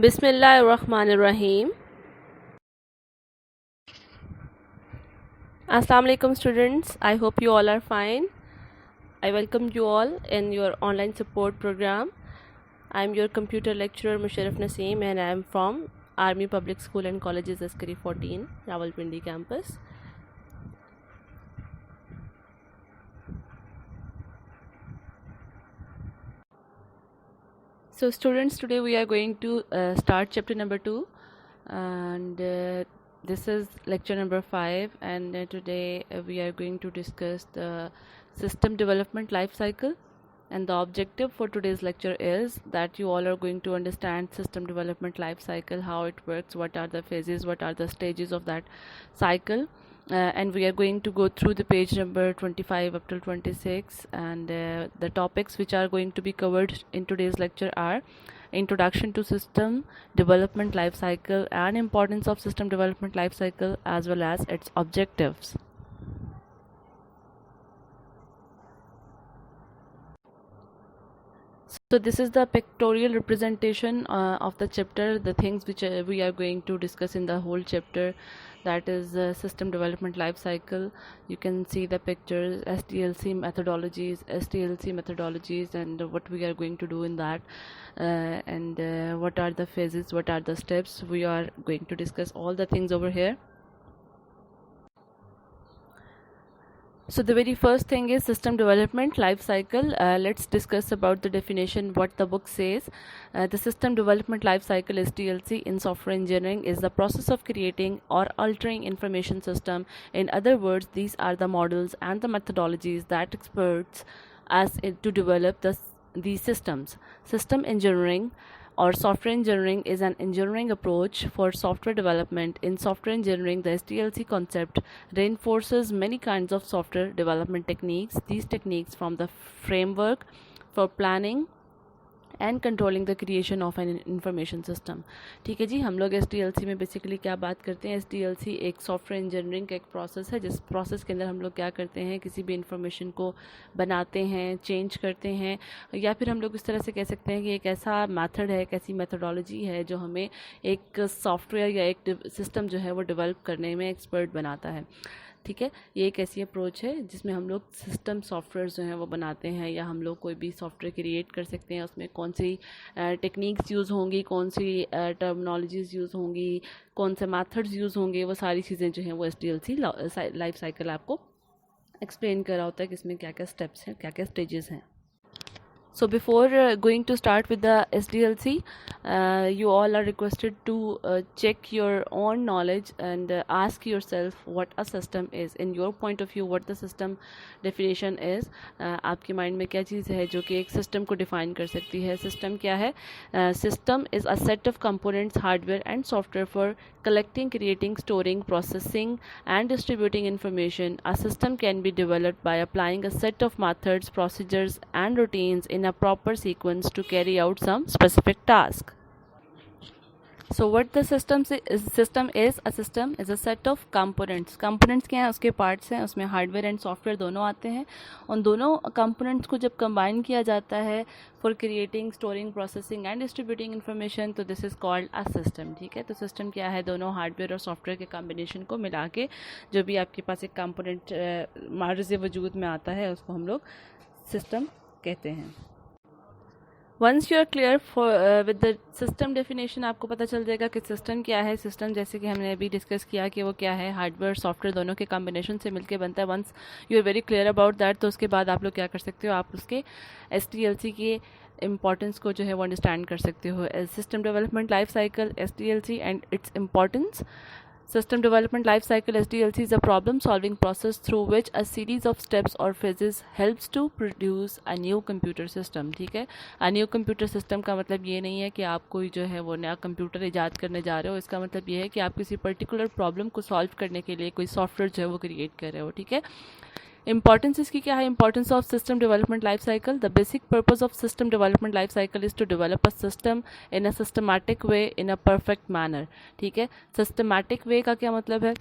Bismillahirrahmanirrahim. Assalamu alaikum students. I hope you all are fine. I welcome you all in your online support program. I am your computer lecturer Musharraf Naseem and I am from Army Public School and Colleges Askari 14 Rawalpindi campus. So students, today we are going to start chapter number 2 and this is lecture number 5 and today we are going to discuss the system development life cycle, and the objective for today's lecture is that you all are going to understand system development life cycle, how it works, what are the phases, what are the stages of that cycle. And we are going to go through the page number 25 up till 26, and the topics which are going to be covered in today's lecture are introduction to system development life cycle and importance of system development life cycle as well as its objectives. So this is the pictorial representation of the chapter, the things which we are going to discuss in the whole chapter, that is system development life cycle. You can see the pictures, SDLC methodologies, and what we are going to do in that, and what are the phases, what are the steps. We are going to discuss all the things over here. So the very first thing is system development life cycle. Let's discuss about the definition, what the book says. The system development life cycle, SDLC, in software engineering is the process of creating or altering information system. In other words, these are the models and the methodologies that experts as to develop these systems. System engineering or software engineering is an engineering approach for software development. In software engineering, the SDLC concept reinforces many kinds of software development techniques. These techniques form the framework for planning and controlling the creation of an information system. ठीक है जी, हम लोग SDLC में basically क्या बात करते हैं. SDLC एक सॉफ्टवेयर इंजीनियरिंग का एक प्रोसेस है, जिस प्रोसेस के अंदर हम लोग क्या करते हैं, किसी भी इंफॉर्मेशन को बनाते हैं, चेंज करते हैं, या फिर हम लोग इस तरह से कह सकते हैं कि एक ऐसा मेथड है, एक ऐसी मेथोडोलॉजी है जो हमें एक सॉफ्टवेयर या एक सिस्टम जो है वो डेवलप करने में एक्सपर्ट बनाता है. ठीक है, ये एक ऐसी अप्रोच है जिसमें हम लोग सिस्टम सॉफ्टवेयर जो हैं वो बनाते हैं, या हम लोग कोई भी सॉफ्टवेयर क्रिएट कर सकते हैं. उसमें कौन सी टेक्निक्स यूज़ होंगी, कौन सी टर्मिनोलॉजीज़ यूज़ होंगी, कौन से मेथड्स यूज़ होंगे, वो सारी चीज़ें जो हैं वो SDLC लाइफ साइकिल आपको एक्सप्लेन करा होता है कि इसमें क्या क्या स्टेप्स हैं, क्या क्या स्टेजेस हैं. So before going to start with the SDLC, you all are requested to check your own knowledge and ask yourself what a system is. In your point of view, what the system definition is. आपके mind में क्या चीज़ है जो कि एक system को define कर सकती है. सिस्टम क्या है? System is a set of components, hardware and software for collecting, creating, storing, processing, and distributing information. A system can be developed by applying a set of methods, procedures, and routines in a proper sequence to carry out some specific task. So what the system is a system is a set of components. Components क्या हैं? उसके parts हैं, उसमें hardware and software दोनों आते हैं. उन दोनों कंपोनेंट्स को जब कंबाइन किया जाता है for creating, storing, processing and distributing information, तो this is called a system. ठीक है, तो सिस्टम क्या है? दोनों हार्डवेयर और सॉफ्टवेयर के कॉम्बिनेशन को मिला के जो भी आपके पास एक कंपोनेंट मार्ज वजूद में आता है उसको हम लोग सिस्टम कहते हैं. Once you are clear with the system definition, आपको पता चल जाएगा कि सिस्टम क्या है. सिस्टम जैसे कि हमने अभी डिस्कस किया कि वो क्या है, हार्डवेयर सॉफ्टवेयर दोनों के कॉम्बिनेशन से मिलके बनता है. Once you are very clear about that, तो उसके बाद आप लोग क्या कर सकते हो, आप उसके SDLC के इम्पॉर्टेंस को जो है वो अंडरस्टैंड कर सकते हो. System development life cycle, SDLC and it's importance. System development life cycle, SDLC, is a problem solving process through which a series of steps or phases helps to produce a new computer system. ठीक है, a new computer system का मतलब ये नहीं है कि आप कोई जो है वो नया कंप्यूटर इजाद करने जा रहे हो. इसका मतलब ये है कि आप किसी पर्टिकुलर प्रॉब्लम को सॉल्व करने के लिए कोई सॉफ्टवेयर जो है वो क्रिएट कर रहे हो. ठीक है, इंपॉर्टेंस इसकी क्या है? Importance of system development life cycle. The basic purpose of system development life cycle is to develop a system in a systematic way in a perfect manner. ठीक है, सिस्टमैटिक वे का क्या मतलब है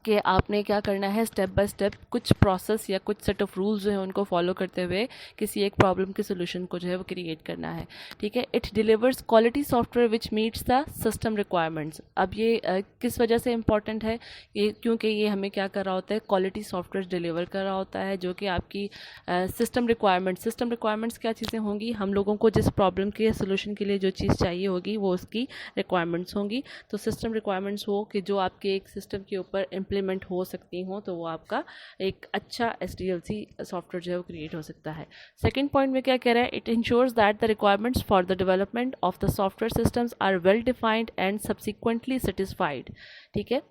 कि आपने क्या करना है, स्टेप बाय स्टेप कुछ प्रोसेस या कुछ सेट ऑफ रूल्स जो है उनको फॉलो करते हुए किसी एक प्रॉब्लम के सोल्यूशन को जो है वो क्रिएट करना है। ठीक है, it delivers quality software which meets the system requirements. अब ये किस वजह से इम्पॉर्टेंट है, ये क्योंकि ये हमें क्या कर रहा होता है, क्वालिटी सॉफ्टवेयर डिलीवर कर रहा होता है जो कि आपकी सिस्टम रिक्वायरमेंट्स क्या चीज़ें होंगी, हम लोगों को जिस प्रॉब्लम के सोल्यूशन के लिए जो चीज़ चाहिए होगी वो उसकी रिक्वायरमेंट्स होंगी। तो सिस्टम रिक्वायरमेंट्स हो कि जो आपके एक सिस्टम के ऊपर इम्प्लीमेंट हो सकती हों, तो वो आपका एक अच्छा SDLC सॉफ्टवेयर जो है वो क्रिएट हो सकता है। सेकेंड पॉइंट में क्या कह रहा है, it ensures that the requirements for the development of the software systems are well defined and subsequently satisfied. ठीक है,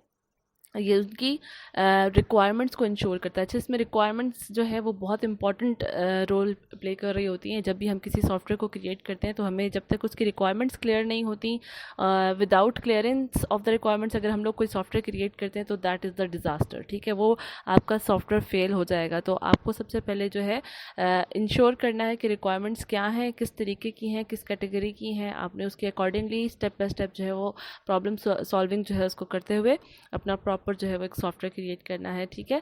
ये उनकी रिक्वायरमेंट्स को इंश्योर करता है। अच्छा, इसमें रिक्वायरमेंट्स जो है वो बहुत इंपॉर्टेंट रोल प्ले कर रही होती हैं। जब भी हम किसी सॉफ्टवेयर को क्रिएट करते हैं तो हमें जब तक उसकी रिक्वायरमेंट्स क्लियर नहीं होती, without clearance of the requirements अगर हम लोग कोई सॉफ्टवेयर क्रिएट करते हैं तो दैट इज़ द डिज़ास्टर। ठीक है, वो आपका सॉफ्टवेयर फेल हो जाएगा। तो आपको सबसे पहले जो है इंश्योर करना है कि रिक्वायरमेंट्स क्या हैं, किस तरीके की हैं, किस कैटेगरी की हैं। आपने उसके अकॉर्डिंगली स्टेप बाय स्टेप जो है वो प्रॉब्लम सॉल्विंग जो है उसको करते हुए अपना प्रॉपर जो है वो एक सॉफ्टवेयर क्रिएट करना है। ठीक है,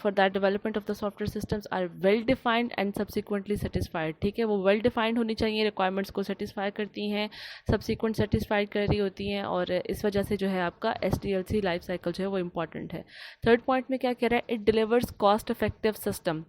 for that development of the software systems are well defined and subsequently satisfied. ठीक है, वो वेल डिफाइंड होनी चाहिए, रिक्वायरमेंट्स को सेटिस्फाई करती हैं, सब्सिक्वेंट सेटिस्फाइड कर रही होती हैं, और इस वजह से जो है आपका SDLC लाइफ साइकिल जो है वो इंपॉर्टेंट है। थर्ड पॉइंट में क्या कह रहा है, it delivers cost effective system.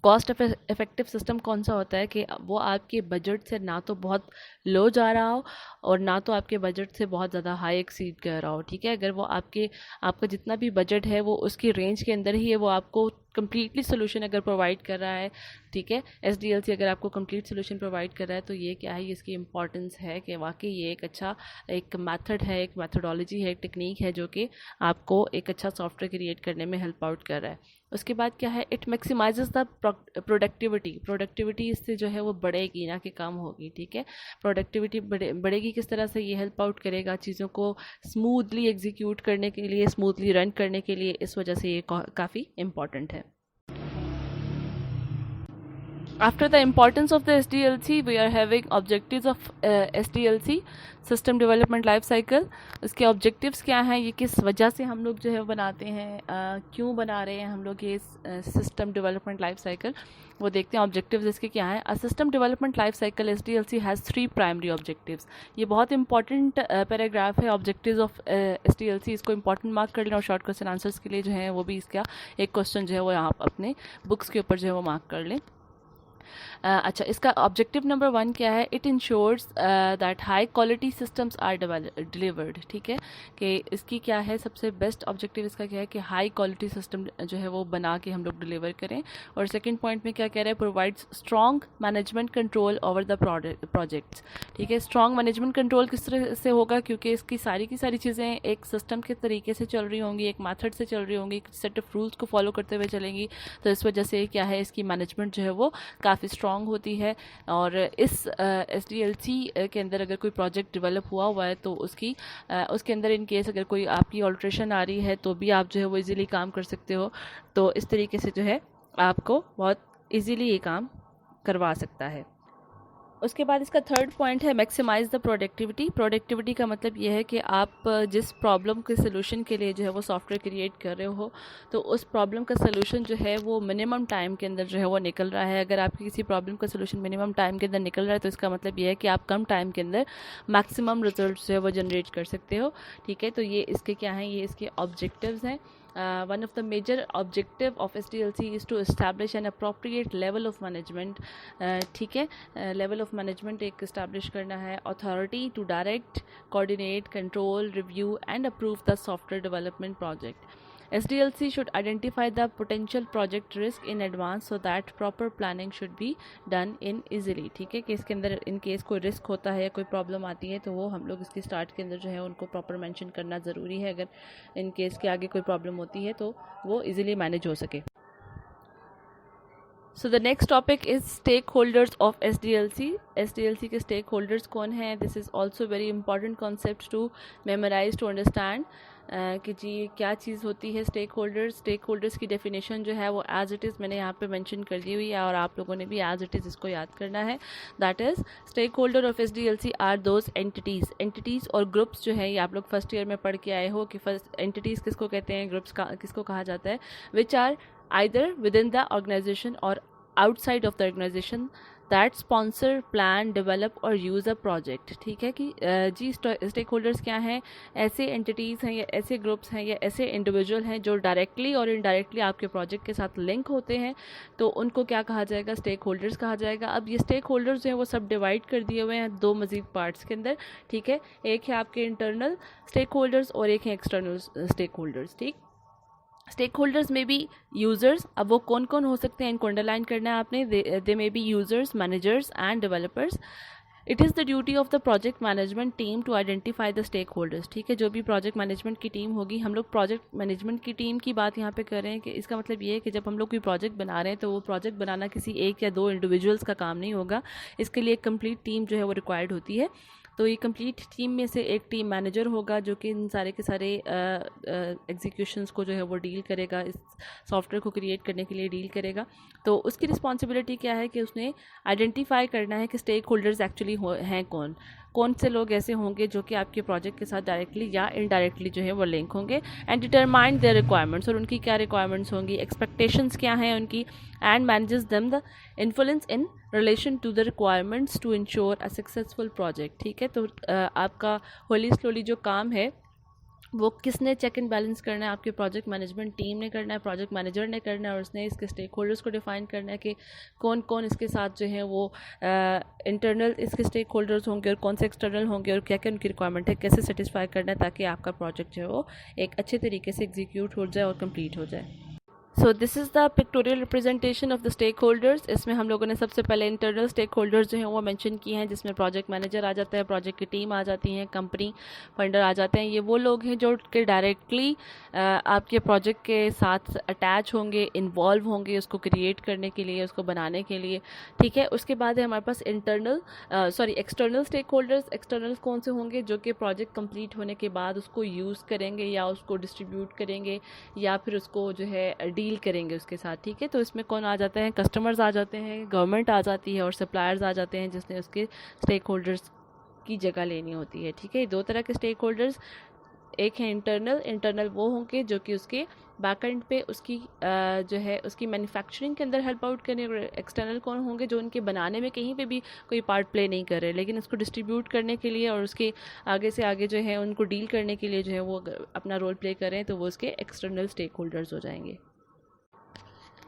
Cost effective system कौन सा होता है कि वो आपके बजट से ना तो बहुत लो जा रहा हो और ना तो आपके बजट से बहुत ज़्यादा हाई एक्सीड कर रहा हो। ठीक है, अगर वो आपका जितना भी बजट है वो उसकी रेंज के अंदर ही है, वो आपको कम्प्लीटली सोल्यूशन अगर प्रोवाइड कर रहा है। ठीक है, SDLC अगर आपको कंप्लीट सोल्यूशन प्रोवाइड कर रहा है तो ये क्या है, इसकी इंपॉर्टेंस है कि वाकई ये एक अच्छा एक मेथड है, एक मेथोडोलॉजी है, एक टेक्निक है जो कि आपको एक अच्छा सॉफ्टवेयर क्रिएट करने में हेल्प आउट कर रहा है। उसके बाद क्या है, इट मैक्सिमाइजेस द प्रोडक्टिविटी इससे जो है वो बढ़ेगी, ना कि कम होगी। ठीक है, प्रोडक्टिविटी बढ़ेगी किस तरह से, ये हेल्प आउट करेगा चीज़ों को स्मूथली एग्जीक्यूट करने के लिए, स्मूथली रन करने के लिए। इस वजह से ये काफ़ी इंपॉर्टेंट है। After the importance of the SDLC, we are having objectives of SDLC, system development life cycle. उसके ऑब्जेक्टिव्स क्या हैं, ये किस वजह से हम लोग जो है बनाते हैं, क्यों बना रहे हैं हम लोग ये सिस्टम डेवलपमेंट लाइफ साइकिल, वो देखते हैं। ऑब्जेक्टिव्स इसके क्या हैं। System development life cycle SDLC has 3 primary objectives. ये बहुत इंपॉर्टेंट पैराग्राफ है, ऑब्जेक्टिव्स ऑफ SDLC। इसको इंपॉर्टेंट मार्क कर लें और शॉर्ट क्वेश्चन आंसर्स के लिए जो है वो भी इसका एक क्वेश्चन जो है वो यहाँ अपने बुक्स के ऊपर जो है वो मार्क कर लें। अच्छा, इसका ऑब्जेक्टिव नंबर 1 क्या है, it ensures that high quality systems are delivered. ठीक है, कि इसकी क्या है, सबसे बेस्ट ऑब्जेक्टिव इसका क्या है कि हाई क्वालिटी सिस्टम जो है वो बना के हम लोग डिलीवर करें। और सेकंड पॉइंट में क्या कह रहा है, provides strong management control over the projects. ठीक है, स्ट्रॉन्ग मैनेजमेंट कंट्रोल किस तरह से होगा, क्योंकि इसकी सारी की सारी चीज़ें एक सिस्टम के तरीके से चल रही होंगी, एक मेथड से चल रही होंगी, सेट ऑफ रूल्स को फॉलो करते हुए चलेंगी। तो इस वजह से क्या है, इसकी मैनेजमेंट जो है वो काफ़ी स्ट्रॉन्ग होती है। और इस SDLC के अंदर अगर कोई प्रोजेक्ट डेवलप हुआ है तो उसके अंदर इन केस अगर कोई आपकी ऑल्ट्रेशन आ रही है तो भी आप जो है वो इजीली काम कर सकते हो। तो इस तरीके से जो है आपको बहुत इजीली ये काम करवा सकता है। उसके बाद इसका थर्ड पॉइंट है मैक्सिमाइज़ द प्रोडक्टिविटी का मतलब ये है कि आप जिस प्रॉब्लम के सोल्यूशन के लिए जो है वो सॉफ्टवेयर क्रिएट कर रहे हो तो उस प्रॉब्लम का सोल्यूशन जो है वो मिनिमम टाइम के अंदर जो है वो निकल रहा है। अगर आपकी किसी प्रॉब्लम का सोल्यूशन मिनिमम टाइम के अंदर निकल रहा है तो इसका मतलब ये है कि आप कम टाइम के अंदर मैक्सिमम रिजल्ट जो है वो जनरेट कर सकते हो। ठीक है, तो ये इसके क्या हैं, ये इसके ऑब्जेक्टिव्स हैं। One of the major objective of SDLC is to establish an appropriate level of management। ठीक है, level of management एक establish करना है। authority to direct, coordinate, control, review and approve the software development project। SDLC should identify the potential project risk in advance so that proper planning should be done in easily। ठीक है, कि इसके अंदर in case कोई risk होता है या कोई प्रॉब्लम आती है तो वो हम लोग इसकी स्टार्ट के अंदर जो है उनको प्रॉपर मेंशन करना ज़रूरी है, अगर इन केस के आगे कोई प्रॉब्लम होती है तो वो इजीली मैनेज हो सके। So the next topic is stakeholders of SDLC. SDLC के स्टेक होल्डर्स कौन हैं? This is also very important concept to memorize, to understand कि जी क्या चीज़ होती है स्टेक होल्डर्स. स्टेक होल्डर्स की डेफिनेशन जो है वो एज इट इज़ मैंने यहाँ पे मेंशन कर दी हुई है और आप लोगों ने भी एज इट इज़ इसको याद करना है. That is stakeholder of SDLC are those entities और ग्रुप्स जो है, ये आप लोग फर्स्ट ईयर में पढ़ के आए हो कि फर्स्ट एंटिटीज़ किसको कहते हैं, ग्रुप्स का किसको कहा जाता है, which are either within the organization or outside of the organization that sponsor, plan, develop और use a project. ठीक है कि जी स्टेक होल्डर्स क्या हैं? ऐसे एंटिटीज़ हैं या ऐसे ग्रुप्स हैं या ऐसे इंडिविजुअल हैं जो डायरेक्टली और इनडायरेक्टली आपके प्रोजेक्ट के साथ लिंक होते हैं, तो उनको क्या कहा जाएगा? स्टेक होल्डर्स कहा जाएगा. अब ये स्टेक होल्डर्स जो हैं वो सब डिवाइड कर दिए हुए हैं दो मज़ीद पार्ट्स के अंदर. ठीक है, एक है आपके इंटरनल स्टेक होल्डर्स और एक है एक्सटर्नल स्टेक होल्डर्स. ठीक, स्टेक होल्डर्स में बी यूज़र्स. अब वो कौन कौन हो सकते हैं इनको अंडरलाइन करना है आपने. They may be users, managers and developers. It is the duty of the project management team to identify the stakeholders. ठीक है, जो भी प्रोजेक्ट मैनेजमेंट की टीम होगी, हम लोग प्रोजेक्ट मैनेजमेंट की टीम की बात यहाँ पे कर रहे हैं कि इसका मतलब ये है कि जब हम लोग कोई प्रोजेक्ट बना रहे हैं तो वो प्रोजेक्ट बनाना किसी एक या दो इंडिविजुअल्स का काम नहीं होगा. इसके लिए एक कंप्लीट टीम जो है वो रिक्वायर्ड होती है. तो ये कंप्लीट टीम में से एक टीम मैनेजर होगा जो कि इन सारे के सारे एग्जीक्यूशंस को जो है वो डील करेगा, इस सॉफ्टवेयर को क्रिएट करने के लिए डील करेगा. तो उसकी रिस्पॉन्सिबिलिटी क्या है कि उसने आइडेंटिफाई करना है कि स्टेक होल्डर्स एक्चुअली हैं कौन से लोग ऐसे होंगे जो कि आपके प्रोजेक्ट के साथ डायरेक्टली या इनडायरेक्टली जो है वो लिंक होंगे. एंड डिटरमाइन देयर रिक्वायरमेंट्स, और उनकी क्या रिक्वायरमेंट्स होंगी, एक्सपेक्टेशंस क्या हैं उनकी. And manages them the influence in relation to the requirements to ensure a successful project. ठीक है, तो आपका होली स्लोली जो काम है वो किसने चेक एंड बैलेंस करना है? आपके प्रोजेक्ट मैनेजमेंट टीम ने करना है, प्रोजेक्ट मैनेजर ने करना है, और उसने इसके स्टेक होल्डर्स को डिफाइन करना है कि कौन कौन इसके साथ जो है वो इंटरनल इसके स्टेक होल्डर्स होंगे और कौन से एक्सटर्नल होंगे और क्या क्या उनकी रिक्वायरमेंट है, कैसे सेटिस्फाई करना है ताकि आपका प्रोजेक्ट जो है वो एक अच्छे तरीके से एग्जीक्यूट हो जाए और कंप्लीट हो जाए. So this is the pictorial representation of the stakeholders. इसमें हम लोगों ने सबसे पहले इंटरनल स्टेक होल्डर्स जो हैं वो मेंशन किए हैं, जिसमें प्रोजेक्ट मैनेजर आ जाता है, प्रोजेक्ट की टीम आ जाती है, कंपनी फंडर आ जाते हैं. ये वो लोग हैं जो कि डायरेक्टली आपके प्रोजेक्ट के साथ अटैच होंगे, इन्वॉल्व होंगे उसको क्रिएट करने के लिए, उसको बनाने के लिए. ठीक है, उसके बाद है हमारे पास एक्सटर्नल स्टेक होल्डर्स. एक्सटर्नल्स कौन से होंगे? जो कि प्रोजेक्ट कंप्लीट होने के बाद उसको यूज़ करेंगे या उसको डिस्ट्रीब्यूट करेंगे या फिर उसको जो है डील करेंगे उसके साथ. ठीक है, तो इसमें कौन आ जाते हैं? कस्टमर्स आ जाते हैं, गवर्नमेंट आ जाती है और सप्लायर्स आ जाते हैं जिसने उसके स्टेक होल्डर्स की जगह लेनी होती है. ठीक है, दो तरह के स्टेक होल्डर्स, एक है इंटरनल वो होंगे जो कि उसके बैकएंड पे उसकी जो है उसकी मैन्युफैक्चरिंग के अंदर हेल्प आउट करने. एक्सटर्नल कौन होंगे? जो उनके बनाने में कहीं पे भी कोई पार्ट प्ले नहीं कर रहे, लेकिन उसको डिस्ट्रीब्यूट करने के लिए और उसके आगे से आगे जो है उनको डील करने के लिए जो है वो अपना रोल प्ले कर रहे हैं, तो वो उसके एक्सटर्नल स्टेक होल्डर्स हो जाएंगे.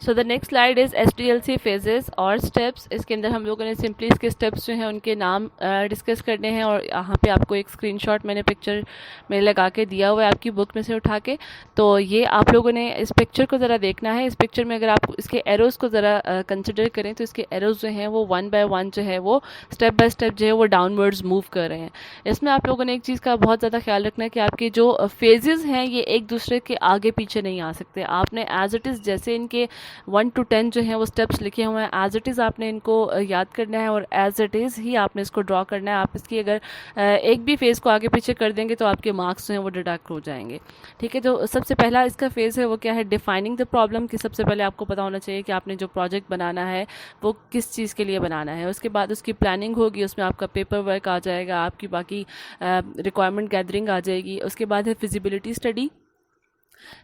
सो the next slide is SDLC phases और स्टेप्स. इसके अंदर हम लोगों ने सिंपली इसके स्टेप्स जो हैं उनके नाम डिस्कस करने हैं, और यहाँ पे आपको एक स्क्रीनशॉट मैंने पिक्चर में लगा के दिया हुआ है आपकी बुक में से उठा के. तो ये आप लोगों ने इस पिक्चर को ज़रा देखना है. इस पिक्चर में अगर आप इसके एरोज़ को ज़रा कंसिडर करें तो इसके एरोज़ जो हैं वो 1 बाय 1 जो है वो स्टेप बाय स्टेप जो है वो डाउनवर्ड्स मूव कर रहे हैं. इसमें आप लोगों ने एक चीज़ का बहुत ज़्यादा ख्याल रखना है कि आपके जो फेजेज़ हैं ये एक दूसरे के आगे पीछे नहीं आ सकते. आपने एज इट इज़ जैसे इनके 1 to 10 जो हैं वो स्टेप्स लिखे हुए हैं, एज इट इज़ आपने इनको याद करना है और एज इट इज़ ही आपने इसको ड्रॉ करना है. आप इसकी अगर एक भी फेज़ को आगे पीछे कर देंगे तो आपके मार्क्स जो हैं वो डिडक्ट हो जाएंगे. ठीक है, तो सबसे पहला इसका फेज़ है वो क्या है? Defining the problem. कि सबसे पहले आपको पता होना चाहिए कि आपने जो प्रोजेक्ट बनाना है वो किस चीज़ के लिए बनाना है. उसके बाद उसकी प्लानिंग होगी, उसमें आपका पेपर वर्क आ जाएगा, आपकी बाकी रिक्वायरमेंट गैदरिंग आ जाएगी. उसके बाद है फिजिबिलिटी स्टडी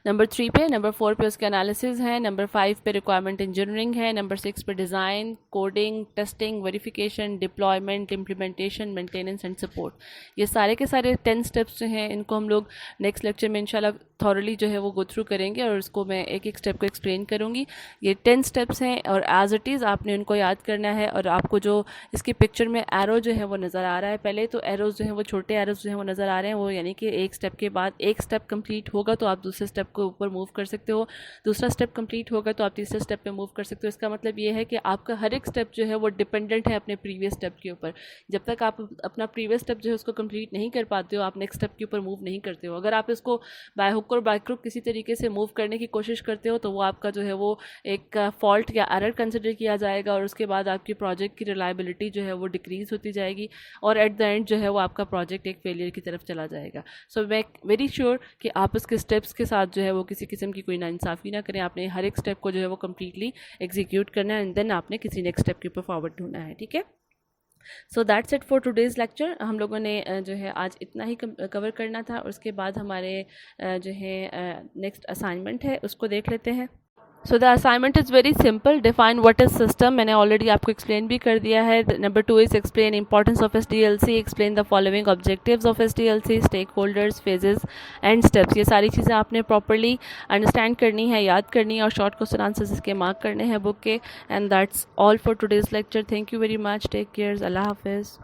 नंबर 3 पे. नंबर 4 पे उसके एनालिसिस है. नंबर 5 पे रिक्वायरमेंट इंजीनियरिंग है. नंबर 6 पे design, coding, testing, verification, deployment, implementation, maintenance and support. ये सारे के सारे 10 स्टेप्स जो हैं इनको हम लोग नेक्स्ट लेक्चर में इंशाल्लाह थॉरली जो है वो गो थ्रू करेंगे और उसको मैं एक एक स्टेप को एक्सप्लेन करूँगी. ये 10 स्टेप्स हैं और एज इट इज़ आपने उनको याद करना है. और आपको जो इसकी पिक्चर में एरो जो है वो नज़र आ रहा है, पहले तो एरोज़ जो हैं वो छोटे एरोज़ जो हैं वो नज़र आ रहे हैं, वो यानी कि एक स्टेप के बाद एक स्टेप कंप्लीट होगा तो आप दूसरे दूसरे स्टेप को ऊपर मूव कर सकते हो, दूसरा स्टेप कंप्लीट होगा तो आप तीसरे स्टेप पे मूव कर सकते हो। इसका मतलब ये है कि आपका हर एक स्टेप जो है वो डिपेंडेंट है अपने प्रीवियस स्टेप के ऊपर। जब तक आप अपना प्रीवियस स्टेप जो है उसको कंप्लीट नहीं कर पाते हो, आप नेक्स्ट स्टेप के ऊपर मूव नहीं करते हो। अगर आप इसको बाय हुक और बाय क्रुक किसी तरीके से मूव करने की कोशिश करते हो तो वो आपका जो है वो एक फॉल्ट या एरर कंसिडर किया जाएगा, और उसके बाद आपकी प्रोजेक्ट की रिलायबिलिटी जो है वो डिक्रीज होती जाएगी, और एट द एंड जो है वो आपका प्रोजेक्ट एक फेलियर की तरफ चला जाएगा। सो मैं वेरी श्योर कि आप उसके स्टेप्स के साथ जो है वो किसी किस्म की कोई नाइंसाफ़ी ना करें। आपने हर एक स्टेप को जो है वो कम्प्लीटली एग्जीक्यूट करना है, एंड देन आपने किसी नेक्स्ट स्टेप के ऊपर फॉरवर्ड ढूंढना है, ठीक है। So that's it for today's lecture. हम लोगों ने जो है आज इतना ही कवर करना था, और उसके बाद हमारे जो है नेक्स्ट असाइनमेंट है उसको देख लेते हैं। So the assignment is very simple, define what is system, मैंने ऑलरेडी आपको एक्सप्लेन भी कर दिया है। Number 2 is explain importance of SDLC, explain the following objectives of SDLC, stakeholders, phases and steps. ये सारी चीज़ें आपने प्रॉपरली अंडरस्टैंड करनी है, याद करनी है, और शॉर्ट क्वेश्चन आंसर्स इसके मार्क करने हैं बुक के। And that's all for today's lecture. Thank you very much, take care, अल्लाह हाफिज़।